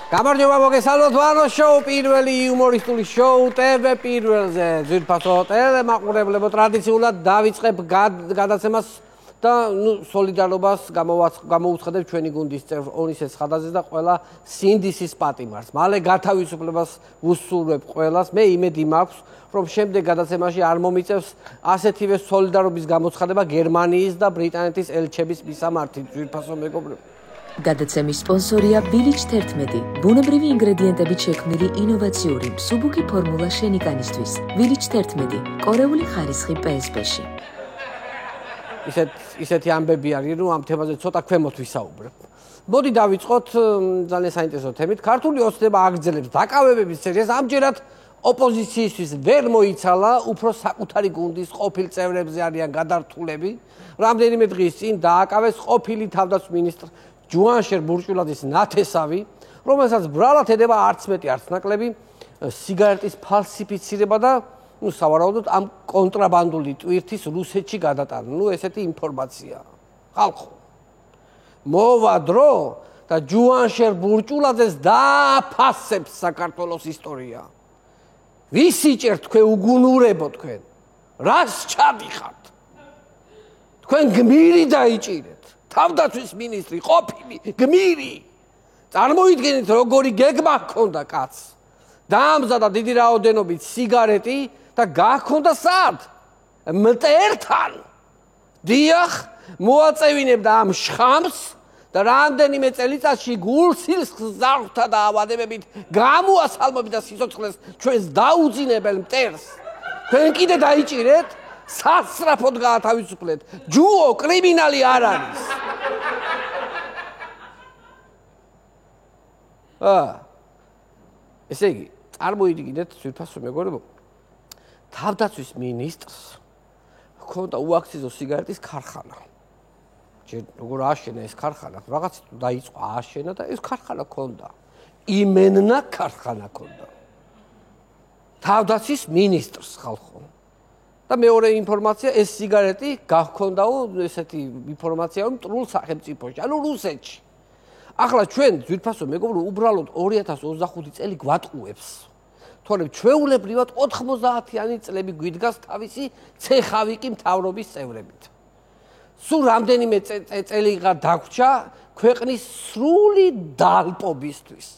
გამარჯობა მოგესალმოთ ვანოს შოუ პირველი იუმორისტული შოუ TV პირველზე ძვირფასო ტელემაყურებლებო ტრადიციულად დავიწყებ გადაცემას და სოლიდარობას გამოუცხადებ ჩვენი გუნდის წევრ ონისე ცხადაძეს და ყველა სინდისის პატიმარს. მალე გათავისუფლებას ვუსურვებ ყველას. მე იმედი მაქვს რომ შემდეგ გადაცემაში არ მომიწევს ასეთივე სოლიდარობის გამოცხადება გერმანიის და ბრიტანეთის ელჩების მისამართით ძვირფასო მეგობრებო. გადაცემის სპონსორია Village 11, ბუნებრივი ინგრედიენტებით შექმნილი ინოვაციური მსუბუქი ფორმულა შენი კანისთვის. Village 11, კორეული ხარისხი PSP-ში. ისეთი ამბები არის, რომ ამ თემაზე ცოტა ქვემოთ ვისაუბრებ. მოდი დავიწყოთ ძალიან საინტერესო თემით. ქართული ოცნება აგრძელებს დაკავებების სერიას. ამჯერად ოპოზიციისთვის ვერ მოიცალა, უფრო საკუთარი გუნდის ყოფილ წევრებზე არიან გადართულები. რამდენიმე დღის წინ დააკავეს ყოფილი თავდაცვის მინისტრ ჯუანშერ ბურჭულაძის ნათესავი, რომელსაც ბრალად ედება არც მეტი არც ნაკლები სიგარეტის ფალსიფიცირება და სავარაუდოდ ამ კონტრაბანდული ტვირთის რუსეთში გადატანა. ესეთი ინფორმაცია. ხალხო. მოვა დრო და ჯუანშერ ბურჭულაძეს დააფასებს საქართველოს ისტორია. ვისიჭერთ თქვენ უგუნურებო თქვენ. რას ჩადიხართ? თქვენ გმირი დაიჭირეთ. თავდაცვის მინისტრი ყოფილი გმირი. წარმოიდგინეთ როგორი გეგმა ჰქონდა კაცს. დაამზადა დიდი რაოდენობით სიგარეტი და გაქონდა სად? მტერთან. დიახ, მოაწევინებდა ამ შხამს და რამდენიმე წელიწადში გულსილს ზარხთა და ავადებებით გამოასალმებით და სიცოცხლეს ჩვენს დაუძინებელ მტერს. თქვენ კიდე დაიჭირეთ? სასწრაფოდ გაათავისუფლეთ. ჯუო კრიმინალი არ არის. ესე იგი, წარმოიდგინეთ ძვირფასო მეგობრებო, თავდაცვის მინისტრს ჰქონდა უაქციზო სიგარეტის ქარხანა. ჯერ როგორ ააშენა ეს ქარხანა, რაღაცით დაიწყო ააშენა და ეს ქარხანა ჰქონდა. იმენნა ქარხანა ჰქონდა. თავდაცვის მინისტრს ხალხო. და მეორე ინფორმაცია ეს სიგარეტი გახქონდაო ესეთი ინფორმაცია რომ მტრულ სახელმწიფოში, ანუ რუსეთში. ახლა ჩვენ ძვირფასო მეგობრო უბრალოდ 2025 წელი გვატყუებს. თორემ ჩვეულებრივად 90-იანი წლები გვიდგას თავისი ცეხავიკი მთავრობის წევრებით. სულ რამდენიმე წელიღა დაგვრჩა ქვეყნის სრული დალპობისთვის.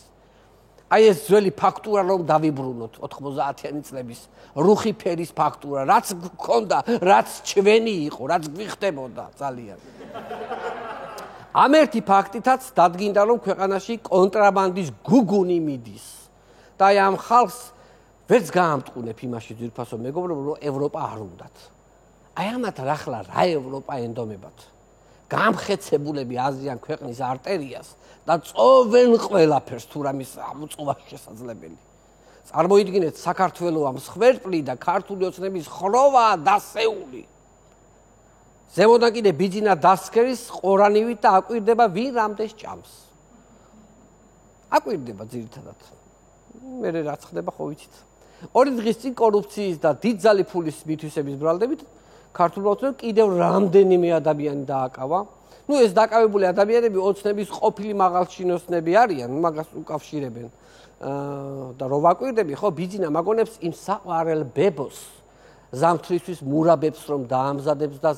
აი ეს ძველი ფაქტურა რომ დავიბრუნოთ 90-იანი წლების რუხი ფერის ფაქტურა, რაც გქონდა, რაც ჩვენი იყო, რაც გვიხდებოდა ძალიან. ამ ერთი ფაქტითაც დადგინდა რომ ქვეყანაში კონტრაბანდის გუგუნი მიდის. და აი ამ ხალხს ვერც გაამტყუნებ იმაში ძვირფასო მეგობრებო რომ ევროპა არ უნდათ. აი ამათ ახლა რა ევროპა ენდომებათ. გამხეცებულები აზრიან ქვეყნის არტერიას და წოვენ ყველაფერს თუ რამის ამოწოვა შესაძლებელი. წარმოიდგინეთ საქართველოს ამ სხვერპლი და ქართული ოცნების ხროვა დასეული. ზემოდან კიდე ბიძინა დასკერის ყორანივით და აკვირდება ვინ რამდენს ჭამს. აკვირდება ძირითადად. მე რაც ხდება ხო ვიცით. ორი დღის წინ კორუფციის და დიდძალი ფულის მითვისების ბრალდებით ქართულმა ოცნებამ კიდევ რამდენიმე ადამიანი დააკავა. ეს დაკავებული ადამიანები ოცნების ყოფილი მაღალჩინოსნები არიან, მაგას უკავშირებენ. და რო ვაკვირდები, ხო, ბიძინა მაგონებს იმ საყვარელ ბებოს ზამთრისთვის მურაბებს რომ დაამზადებს და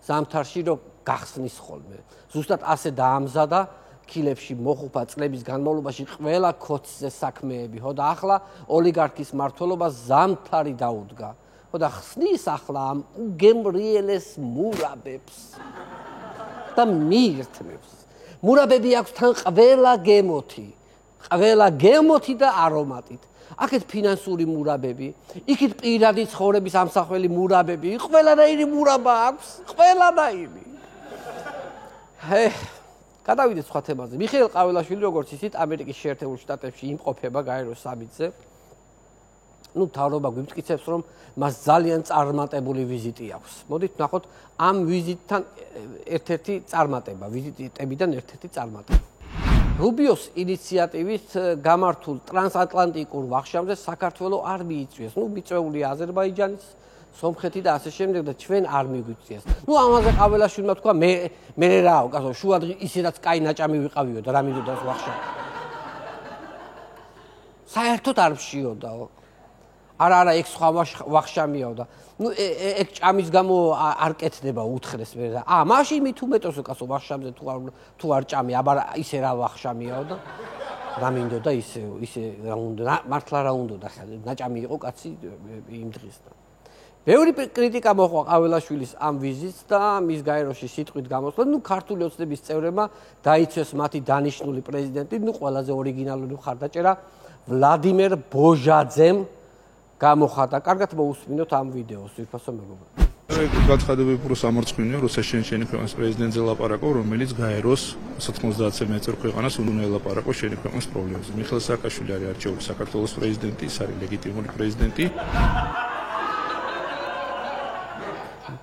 ზამთარში რომ გახსნის ხოლმე. ზუსტად ასე დაამზადა კილებში მოხუპა წლების განმავლობაში ყველა ქოცზე საქმეები, ხო და ახლა ოლიგარქის მმართველობას ზამთარი დაუდგა. ხო და ხსნის ახლა ამ უგემრიელეს მურაბებს და მიირთმევს. მურაბები აქვს თან ყველა გემოთი და არომატით. აქეთ ფინანსური მურაბები, იქით პირადი ცხოვრების ამსახველი მურაბები, ყველანაირი მურაბა აქვს, ყველანაირი. გადავიდეთ სხვა თემაზე. მიხეილ ყაველაშვილი როგორც ისიც ამერიკის შეერთებულ შტატებში იმყოფება გაეროს სამიტზე. თავრობა გვიმტკიცებს რომ მას ძალიან წარმატებული ვიზიტი აქვს. მოდით ვნახოთ ამ ვიზიტთან ერთ-ერთი წარმატება, ვიზიტებიდან ერთ-ერთი წარმატება. რუბიოს ინიციატივით გამართულ ტრანსატლანტიკურ ვახშამზე საქართველოს არ მიიწვიეს. მიწვეულია აზერბაიჯანის, სომხეთი და ასე შემდეგ და ჩვენ არ მიგვიწვიეს. ამაზე ყაველაშვილმა თქვა მე რა ვკაცო, შუადღე ისედაც კაი ნაჭამი ვიყავიო და რა მინდოდა ვახშამი. საერთოდ არ მშიოდაო. არა, ეგ სხვა ვახშამიაო და ეგ ჭამის გამო არ კეთდება უთხრეს მე და მაშინ მით უმეტოსო კაცო ვახშამზე თუ არ ჭამი, აბა ისე რა ვახშამიაო და რა მინდოდა ისე რა უნდა მართლა რა უნდა ხა ნაჭამი იყო კაცი იმ დღეს და ბევრი კრიტიკა მოყვა ყაველაშვილის ამ ვიზიტს და მის გაეროში სიტყვით გამოსვლა, ქართული ოცნების წევრებმა დაიცვეს მათი დანიშნული პრეზიდენტი, ყველაზე ორიგინალური მხარდაჭერა ვლადიმერ ბოჟაძემ გამოხატა. კარგად მოусმინოთ ამ ვიდეოს, ვიფასო მეგობრებო. გაცხადებები უფრო სამარცხვინოა, როცა შენი ქვეყნის პრეზიდენტზე ლაპარაკო, რომელიც გაეროს 90-ზე მეტр ქვეყანას უნდა ელაპარაკო შენი ქვეყნის პრობლემებზე. მიხეილ სააკაშვილი არის არჩეული საქართველოს პრეზიდენტი, ის არის ლეგიტიმური პრეზიდენტი.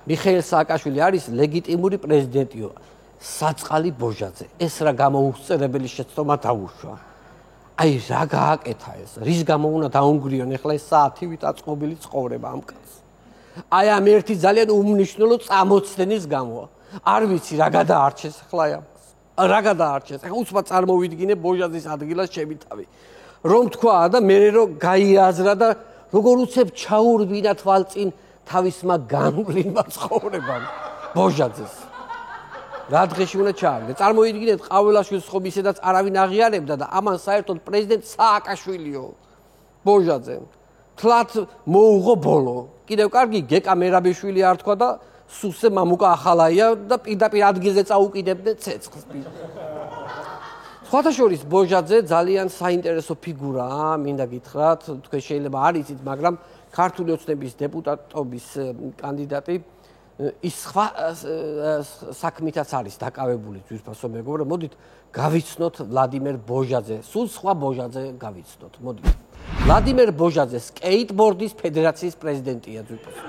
მიხეილ სააკაშვილი არის ლეგიტიმური პრეზიდენტიო. საწყალი ბოჟაძე. ეს რა გამოუსწრებელი შეცდომა დაუშვა. აი რა გააკეთა ეს? რის გამო უნდა დაუნგრიონ ახლა ეს საათივით აწყობილი ცხოვრება ამ კაცს? აი ამ ერთი ძალიან უმნიშვნელო წამოცდენის გამო. არ ვიცი რა გადაარჩეს ახლა ამას. რა გადაარჩეს? ახლა უცბად წარმოვიდგინე ბოჟაძის ადგილას ჩემი თავი. რომ თქვა და მე რომ გაიაზრა და როგორ უცებ ჩაურბინა თვალწინ თავისმა განვლინმა ცხოვრებამ ბოჟაძეს. რა დღეში უნდა ჩააგდე? წარმოიდგინეთ ყაველაშვილს ხომ ისედაც არავინ აღიარებდა და ამან საერთოდ პრეზიდენტ სააკაშვილიო ბოჟაძე. თლათ მოუღო ბოლო. კიდევ კარგი გეკა მერაბიშვილი არ თქვა და სუსე მამუკა ახალაია და პირდაპირ ადგილზე წაუკიდებდნენ ცეცხლს. სხვათა შორის ბოჟაძე ძალიან საინტერესო ფიგურაა, მინდა გითხრათ, თქვენ შეიძლება არ იცით, მაგრამ ქართული ოცნების დეპუტატობის კანდიდატი ის სხვა საქმითაც არის დაკავებული ძვირფასო მეგობრებო. მოდით გავიცნოთ ვლადიმერ ბოჟაძე, სულ სხვა ბოჟაძე გავიცნოთ. მოდით. ვლადიმერ ბოჟაძე სკეიტბორდის ფედერაციის პრეზიდენტია ძვირფასო.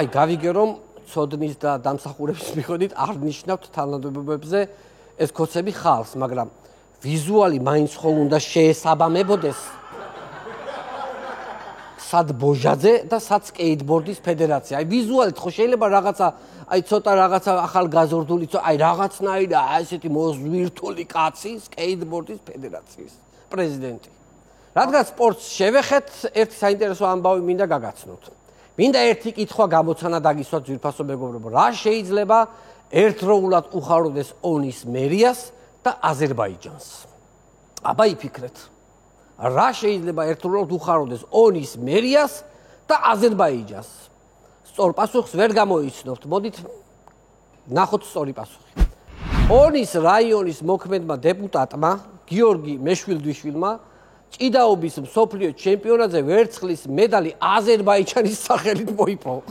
აი გავიგე რომ ცოდნის და დამსახურების მიხედვით არ ნიშნავთ თანამდებობებზე ეს კოცები ხალხს, მაგრამ ვიზუალი მაინც ხო უნდა შეესაბამებოდეს სად ბოჟაძე და სად სკეიტბორდის ფედერაცია. აი ვიზუალით ხო შეიძლება რაღაცა, აი ცოტა რაღაცა ახალგაზრდული, აი რაღაცნაირად ესეთი მოზვირთული კაცი სკეიტბორდის ფედერაციის პრეზიდენტი. რადგან სპორტს შევეხეთ, ერთი საინტერესო ამბავი მინდა გაგაცნოთ. მინდა ერთი კითხვა გამოცანა დაგისვათ ძვირფასო მეგობრებო. რა შეიძლება ერთდროულად უხაროდეს ონის მერიას და აზერბაიჯანს? აბა იფიქრეთ. რა შეიძლება ერთდროულად უხაროდეს ონის მერიას და აზერბაიჯანს? სწორ პასუხს ვერ გამოიცნობთ. მოდით ნახოთ სწორი პასუხი. ონის რაიონის მოქმედმა დეპუტატმა გიორგი მეშვილდვიშვილმა ჭიდაობის მსოფლიო ჩემპიონატზე ვერცხლის მედალი აზერბაიჯანის სახელით მოიპოვა.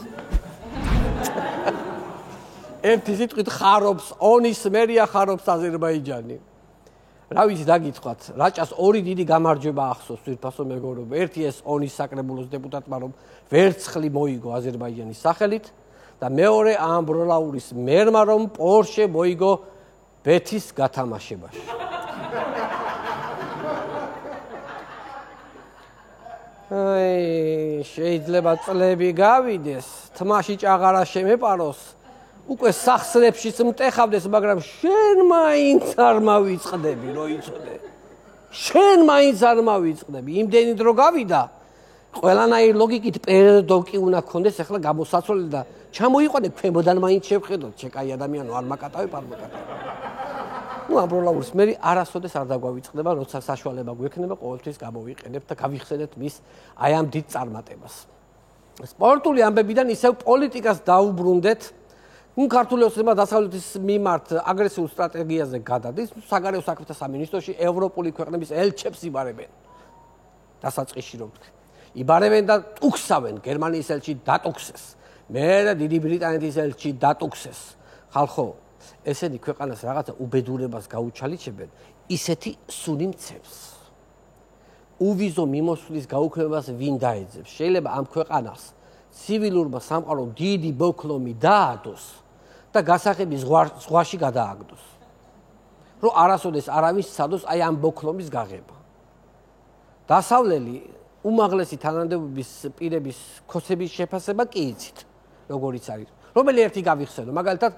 ერთი სიტყვით ხარობს ონის მერია, ხარობს აზერბაიჯანი. რა ვიცი დაგითხვათ, რაჭას ორი დიდი გამარჯვება ახსოვს ძვირფასო მეგობრებო. ერთი ეს ონის საკრებულოს დეპუტატმა რომ ვერცხლი მოიგო აზერბაიჯანის სახელით და მეორე ამბროლაურის მერმა რომ პორშე მოიგო ბეთის გათამაშებაში. აი შეიძლება წლები გავიდეს, თმაში ჭაღარა შემეპაროს, უკვე სახსრებშიც მტეხავდეს, მაგრამ შენ მაინც არ მავიწყდები, რო იცოდე. შენ მაინც არ მავიწყდები. იმდენი დრო გავიდა, ყველანაირ ლოგიკით პერდოკი უნდა გქონდეს ახლა გამოსაცოლი და ჩამოიყვანე ქვემოდან მაინც შევხედოთ, ჩეკაი ადამიანო არ მაკატავებ, არ მაკატავებ. ამბროლაურის მერი არასოდეს არ დაგვავიწყდება, როცა საშუალება გვექნება, ყოველთვის გამოვიყენებთ და გავიხსენებთ მის აი ამ დიდ წარმატებას. სპორტული ამბებიდან ისევ პოლიტიკას დაუბრუნდეთ. ქართული ოცნება დასავლეთის მიმართ აგრესიულ სტრატეგიაზე გადადის, საგარეო საქმეთა სამინისტროში ევროპული ქვეყნების ელჩებს იბარებენ. დასაწყისში რომ ვთქვი. იბარებენ და ტუქსავენ, გერმანიის ელჩი დატუქსეს. მერე დიდი ბრიტანეთის ელჩი დატუქსეს. ხალხო, ესენი ქვეყანას რაღაცა უბედურებას გაუჩალიჩებენ, ისეთი სუნი მცემს. უვიზო მიმოსვლის გაუქმებას ვინ დაეძებს? შეიძლება ამ ქვეყანას ცივილურმა სამყარომ დიდი ბოქლომი დაადოს და გასაღების ზღვაში გადააგდოს. რომ არასოდეს არავის სცადოს აი ამ ბოქლომის გაღება. დასავლელი უმაღლესი თანამდებობის პირების ქოსების შეფასება კი იცით, როგორიც არის. რომელი ერთი გავიხსენო, მაგალითად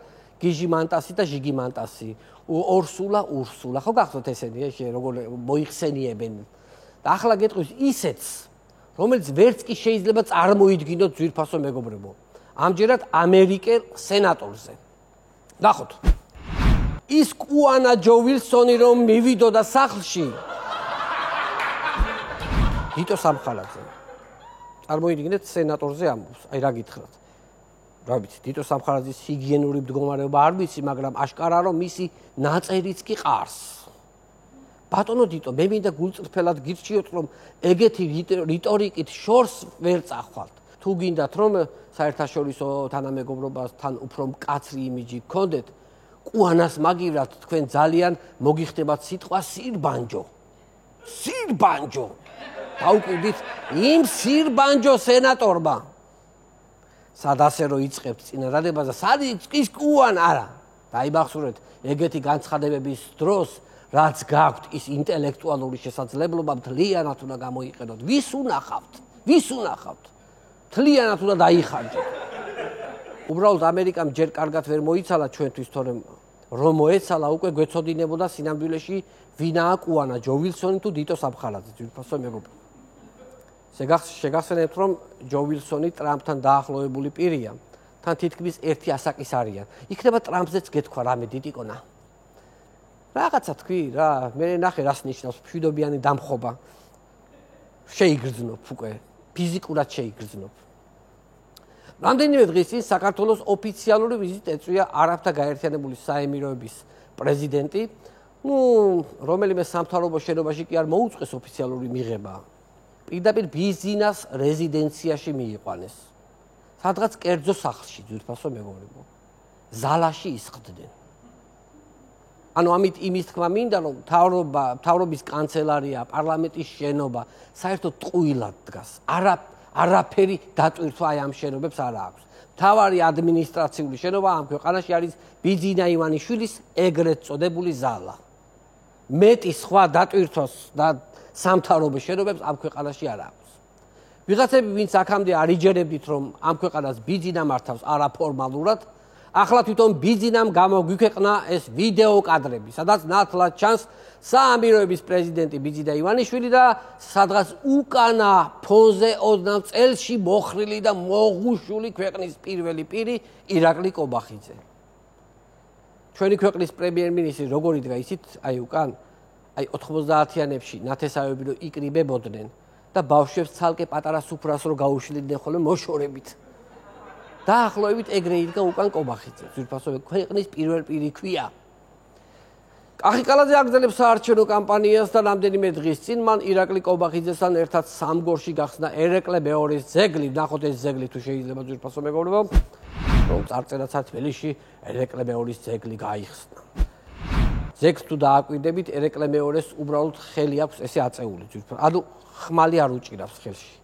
გიჟი მანტასი და ჟიგი მანტასი, урсула, ხო გახსოვთ ესენი, როგორ მოიხსენიებენ. და ახლა გეტყვის ისეთს, რომელიც ვერც კი შეიძლება წარმოიდგინოთ ძვირფასო მეგობრებო. ამჯერად ამერიკელ სენატორზე. ნახოთ. ის კუანა ჯო ვილსონი რომ მივიდოდა სახლში. დიტო სამხარაძე. წარმოიდგინეთ სენატორზე ამბობს, აი რა გითხრათ. რა ვიცი, დიტო სამხარაძის ჰიგიენური მდგომარეობა არ ვიცი, მაგრამ აშკარა რომ მისი ნაწერიც კი ყარს. ბატონო დიტო, მე მინდა გულწრფელად გირჩიოთ, რომ ეგეთი რიტორიკით შორს ვერ წახვალთ. თუ გინდათ რომ საერთაშორისო თანამეგობრობასთან უფრო მკაცრი იმიჯი გქონდეთ, კუანას მაგივრად თქვენ ძალიან მოგიხდებათ სიტყვა სირბანჯო. სირბანჯო. დაუკვირდით იმ სირბანჯო სენატორმა. სად ასე რომ იწყებთ წინადადებაზე, სად ის კუან არა. დაიბახსურეთ, ეგეთი განცხადებების დროს რაც გაქვთ ის ინტელექტუალური შესაძლებლობა მთლიანად უნდა გამოიყენოთ. ვის უნახავთ? მთლიანად უნდა დაიხარჯოთ. უბრალოდ ამერიკამ ჯერ კარგად ვერ მოიცალა ჩვენთვის, თორემ რომ მოეცალა უკვე გვეცოდინებოდა სინამდვილეში ვინაა კუანა ჯო ვილსონი თუ დიტო სამხარაძე, ძვირფასო მეგობრებო. შეგახსენებთ, რომ ჯო ვილსონი ტრამპთან დაახლოებული პირია, თან თითქმის ერთი ასაკის არიან. იქნება ტრამპზეც გეთქვა რამე დიტიკონა. რაღაცა თქვი რა, მე ნახე რას ნიშნავს მშვიდობიანი დამხობა. შეიგრძნობ უკვე, ფიზიკურად შეიგრძნობ. რამდენიმე დღის წინ საქართველოს ოფიციალური ვიზიტ ეწვია არაბთა გაერთიანებული საემიროების პრეზიდენტი, რომელიმე სამთავრობო შენობაში კი არ მოუწყეს ოფიციალური მიღება. პირდაპირ ბიზნეს რეზიდენციაში მიიყვანეს. სადღაც კერძო სახლში, ძვირფასო მეგობრებო. ზალაში ისხდნენ. ანუ ამით იმის თქმა მინდა, რომ მთავრობის კანცელარია, პარლამენტის შენობა საერთოდ ტყუილად დგას. არაფერი დატვირთვა აი ამ შენობებს არ აქვს. მთავარი ადმინისტრაციული შენობა ამ ქვეყანაში არის ბიძინა ივანიშვილის ეგრეთ წოდებული ზალა. მეტი სხვა დატვირთვას და სამთავრობო შენობებს ამ ქვეყანაში არ აქვს. ვიღაცები, ვინც აქამდე არ იჯერებდით, რომ ამ ქვეყანას ბიძინა მართავს არაფორმალურად, ახლა თვითონ ბიძინამ გამოგვიქვეყნა ეს ვიდეო კადრები, სადაც ნათლად ჩანს საამიროების პრეზიდენტი ბიძინა ივანიშვილი და სადღაც უკანა ფონზე 20 წელში მოხრილი და მოღუშული ქვეყნის პირველი პირი ირაკლი კობახიძე. ჩვენი ქვეყნის პრემიერ-მინისტრი როგორ იდგა ისიც აი უკან, აი 90-იანებში ნათესავები რო იკრიბებოდნენ და ბავშვებს ცალკე პატარა სუფრას რო გაუშლიდნენ ხოლმე მოშორებით. დაახლოებით ეგრე იდგა უკან კობახიძე, ძვირფასო ქვეყნის პირველ პირი ქვია. კახიკალაძე აგრძელებს საარჩევნო კამპანიას და რამდენიმე დღის წინ მან ირაკლი კობახიძესთან ერთად სამგორში გახსნა ერეკლე მეორის ძეგლი. ნახოთ ეს ძეგლი თუ შეიძლება ძვირფასო მეგობრებო, რომ წარწერაცა თბილისში ერეკლე მეორის ძეგლი გაიხსნა. ძეგლს თუ დააკვირდებით, ერეკლე მეორის უბრალოდ ხელი აქვს ესე აწეული, ძვირფასო. ანუ ხმალი არ უჭირავს ხელში.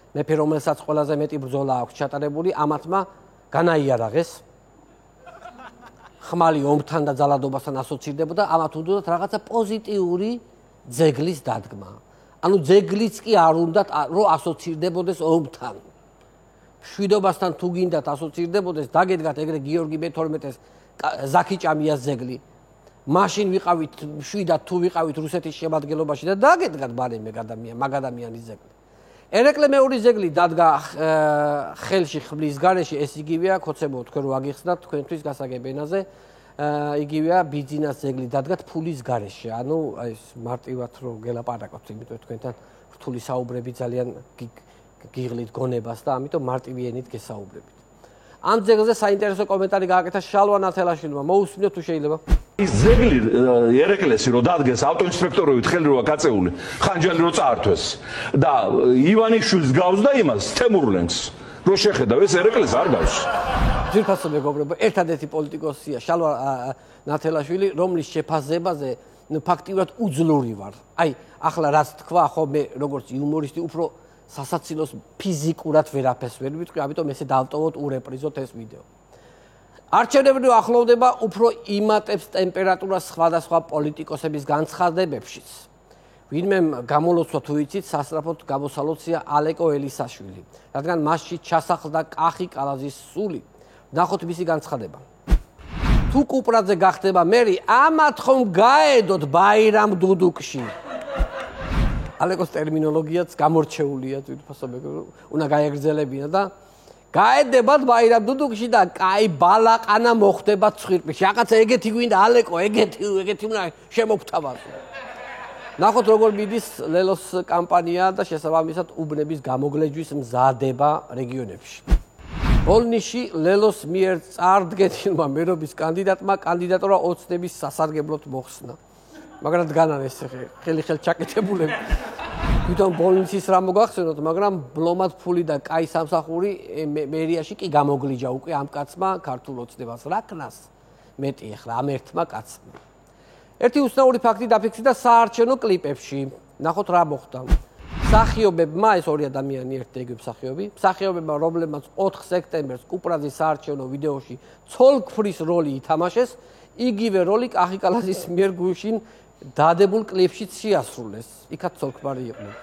მეფე, რომელსაც ყველაზე მეტი ბრძოლა აქვს ჩატარებული, ამათმა განაიარაღეს. ხმალი ომთან და ძალადობასთან ასოცირდებოდა, ამათ უნდათ რაღაცა პოზიტიური ძეგლის დადგმა. ანუ ძეგლიც კი არ უნდათ რომ ასოცირდებოდეს ომთან. მშვიდობასთან თუ გინდათ ასოცირდებოდეს, დაგედგათ ეგრე გიორგი მე-12-ეს ზაქიჭამიას ძეგლი. მაშინ ვიყავით მშვიდად თუ ვიყავით რუსეთის შემადგენლობაში და დაგედგათ მაგ ადამიანის ძეგლი. ერეკლე მეორის ძეგლი დადგა ხელში ხმლის გარეშე, ეს იგივეა, ხოცებო თქვენ რო აგიხსნათ თქვენთვის გასაგებენაზე, იგივეა ბიძინას ძეგლი დადგათ ფულის გარეშე. ანუ ეს მარტივად რო გელაპარაკოთ, იმიტომ თქვენთან რთული საუბრები ძალიან გიღლით გონებას და ამიტომ მარტივი ენით გესაუბრებით. ამ ძეგლზე საინტერესო კომენტარი გააკეთა შალვა ნათელაშვილმა. მოусმინოთ თუ შეიძლება. ის ძეგლი ერეკლესი რო დადგეს ავტოინსპექტორობით ხელი როა გაწეული, ხანჯალი რო წაართვეს და ივანიშვილს გავს და იმას თემურლენგს რო შეხედავ, ეს ერეკლეს არ გავს. ძვირფასო მეგობრებო, ერთადერთი პოლიტიკოსია შალვა ნათელაშვილი, რომლის შეფასებაზე ფაქტიურად უძლური ვარ. აი, ახლა რაც თქვა, ხო მე როგორც იუმორისტი უფრო სასაცილოს ფიზიკურად ვერაფერს ვერ ვიტყვი, ამიტომ ესე დავტოვოთ ურეპრიზოთ ეს ვიდეო. არჩევნები ახლოვდება, უფრო იმატებს ტემპერატურას სხვადასხვა პოლიტიკოსების განცხადებებშიც. ვინმე გამოლოცვა თუ იცით, სასწრაფოდ გამოსალოცია ალეკო ელისაშვილი, რადგან მასში ჩასახლდა კახიკალაძის სული. ნახოთ მისი განცხადება. თუ კუპრაძე გახდება მერი, ამათ ხომ გაედოთ ბაირამ დუდუკში. ალეკოს ტერმინოლოგიაც გამორჩეულია, თვითფასო მეგობრო, უნდა გაეგრძელებინა და გაედებათ ბაირამ დუდუკში და კაი ბალაყანა მოხდება ცხვირპილში. რაღაცა ეგეთი გვინდა ალეკო, ეგეთი უნდა შემოგთავაზო. ნახოთ როგორ მიდის ლელოს კამპანია და შესაბამისად უბნების გამოგლეჯვის მზადება რეგიონებში. ბოლნიში ლელოს მიერ წარდგენილმა მერობის კანდიდატმა კანდიდატურა ოცნების სასარგებლოდ მოხსნა. მაგრამ დგანან ეს ხელი ჩაკეთებულები. თვითონ ბოლნისის რა მოგახსენოთ, მაგრამ ბლომად ფული და კაი სამსახური მერიაში კი გამოგლიჯა უკვე ამ კაცმა ქართულ ოცნებას. რა ქნას მეტი ახლა ამ ერთმა კაცმა. ერთი უცნაური ფაქტი დაფიქსირდა საარჩევნო კლიპებში. ნახოთ რა მოხდა. მსახიობებმა, ეს ორი ადამიანი ერთ იგივე მსახიობებმა, რომლებმაც 4 სექტემბერს კუპრაძის საარჩევნო ვიდეოში ცოლ-ქმრის როლი ითამაშეს, იგივე როლი კახიკალაძის მიერ გუშინ დადებულ კლიპშიც შეასრულეს. იქაც ცოლ-ქმარი იყვნენ.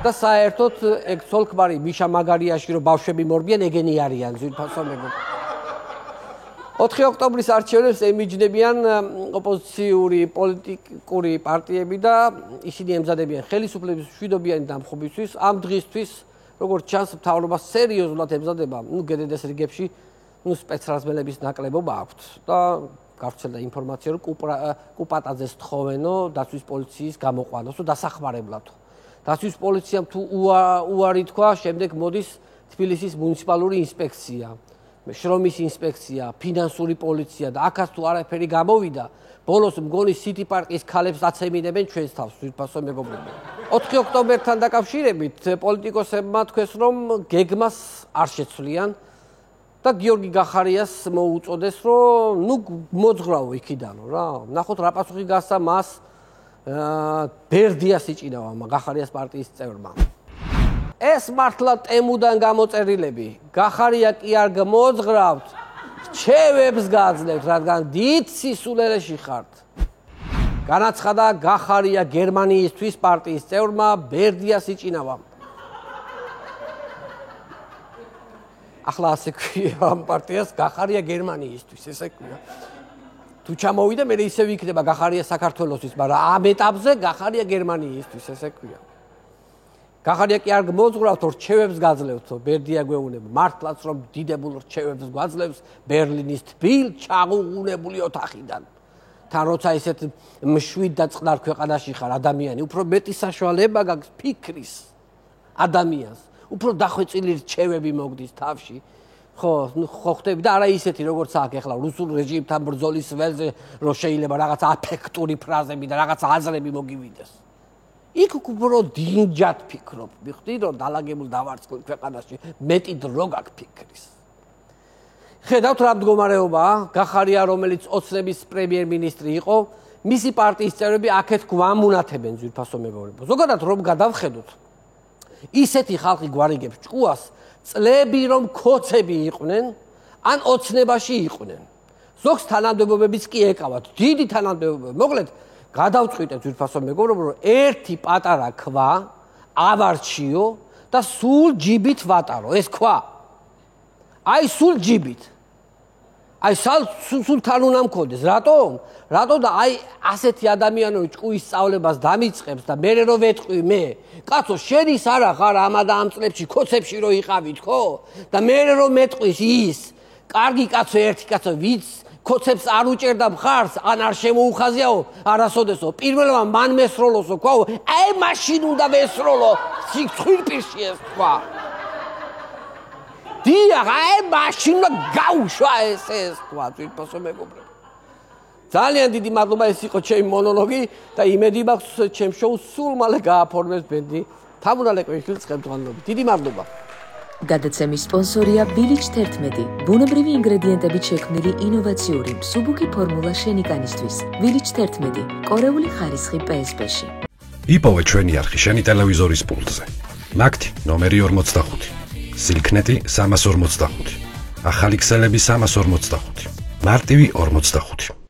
და საერთოდ ეგ ცოლ-ქმარი მიშა მაგარიაში რომ ბავშვები მორბიან, ეგენი არიან ძვირფასო მეგობრებო. 4 ოქტომბრის არჩევნებს ემიჯნებიან ოპოზიციური პოლიტიკური პარტიები და ისინი ემზადებიან ხელისუფლების მშვიდობიანი დამხობისთვის. ამ დღისთვის, როგორც ჩანს, მთავრობა სერიოზულად ემზადება, გედედეს რიგებში, სპეცრაზმელების ნაკლებობა აქვთ და გავრცელდა ინფორმაცია, რომ კუპატაძეს თხოვენო დაცვის პოლიციის გამოყვანოს და დასახმარებლად. დაცვის პოლიციამ თუ უარი თქვა, შემდეგ მოდის თბილისის მუნიციპალური ინსპექცია. შრომის ინსპექცია, ფინანსური პოლიცია და აქაც თუ არაფერი გამოვიდა, ბოლოს მგონი სიტი პარკის ქალებს აცემინებენ ჩვენს თავს, თვითფასო მეგობრებო. 4 ოქტომბერთან დაკავშირებით პოლიტიკოსებმა თქვეს, რომ გეგმას არ შეცვლიან და გიორგი გახარიას მოუწოდეს, რომ მოძღრავო იქიდანო რა. ნახოთ რა პასუხი გასცა მას ბერდიას იჭინავა გახარიას პარტიის წევრმა. ეს მართლა ტემუდან გამოწერილები. გახარია კი არ გამოძღრავთ, რჩევებს გააძლევთ, რადგან დიდ სისულელეში ხართ. განაცხადა გახარია გერმანიისთვის პარტიის წევრმა ბერდიას იჭინავამ. ახლა ასე ქვია ამ პარტიას გახარია გერმანიისთვის, ესე ქვია. თუ ჩამოვიდა, მე ისე ვიქნება გახარია საქართველოსთვის, მაგრამ ამ ეტაპზე გახარია გერმანიისთვის, ესე ქვია. გახარია კი არ მოძღვრავს, რჩევებს გაძლევთ, ბერდია გვეუბნება, მართლაც რომ დიდებულ რჩევებს გვაძლევს ბერლინის თბილ ჩაღუღუნებული ოთახიდან. თან როცა ისეთ მშვიდ და წყნარ ქვეყანაში ხარ ადამიანი, უფრო მეტი საშუალება გაქვს ფიქრის ადამიანს, უფრო დახვეწილი რჩევები მოგდის თავში. ხო ხტები და არა ისეთი როგორც აქ ახლა რუსულ რეჟიმთან ბრძოლის ველზე, რომ შეიძლება რაღაც აფექტური ფრაზები და რაღაც აზრები მოგივიდეს. იქ უფრო დინჯად ფიქრობ, მიხდი რომ დალაგებულ დავარცხულ ქვეყანაში მეტი დრო გაქვს ფიქრის. ხედავთ რა მდგომარეობაა, გახარია რომელიც ოცნების პრემიერ-მინისტრი იყო, მისი პარტიის წევრები აქეთ გვამუნათებენ ძვირფასო მეგობრებო. ზოგადად რომ გადავხედოთ, ისეთი ხალხი გვარიგებს ჭკუას, წლები რომ ქოცები იყვნენ, ან ოცნებაში იყვნენ. ზოგს თანამდებობებიც კი ეკავათ, დიდი თანამდებობები. მოკლედ გადავწყვიტეთ ძვირფასო მეგობრებო, რომ ერთი პატარა ქვა ავარჩიო და სულ ჯიბით ვატარო. ეს ქვა. აი სულ ჯიბით. აი სულ თან უნდა მქონდეს. რატომ? რატომ და აი ასეთი ადამიანები ჭკუის სწავლებას დამიწყებს და მე რო ვეთყვი მე, კაცო, შენ ის არა ხარ ამადა ამ წლებში ქოცებში რო იყავით, ხო? და მე რო მეტყვის ის, კარგი კაცო, ერთი კაცო, ვიც ქოცებს არ უჭერდა მხარს, ან არ შემოუხაზიაო, არასოდესო. პირველმა მან მესროლოსო, ქვაო, აი მაშინ უნდა მესროლო, ცხვირპირში ეს თქვა. დიახ, აი მაშინ გაუშვა ეს თქვა, თვითფასო მეგობრებო. ძალიან დიდი მადლობა, ეს იყო ჩემი მონოლოგი და იმედი მაქვს ჩემ შოუს სულ მალე გააფორმებს ბენდი. თამუნალე კვიშვილის ხელმძღვანელობით. დიდი მადლობა. გადაცემის სპონსორია Village 11, ბუნებრივი ინგრედიენტებით შექმნილი ინოვაციური მსუბუქი ფორმულა შენიკანისთვის. Village 11, კორეული ხარისხი PSP-ში. იპოვე ჩვენი არხი შენი ტელევიზორის პულტზე. ნაკთი ნომერი 45, სილქნეტი 345, ახალი ქსელები 345, მარტივი 45.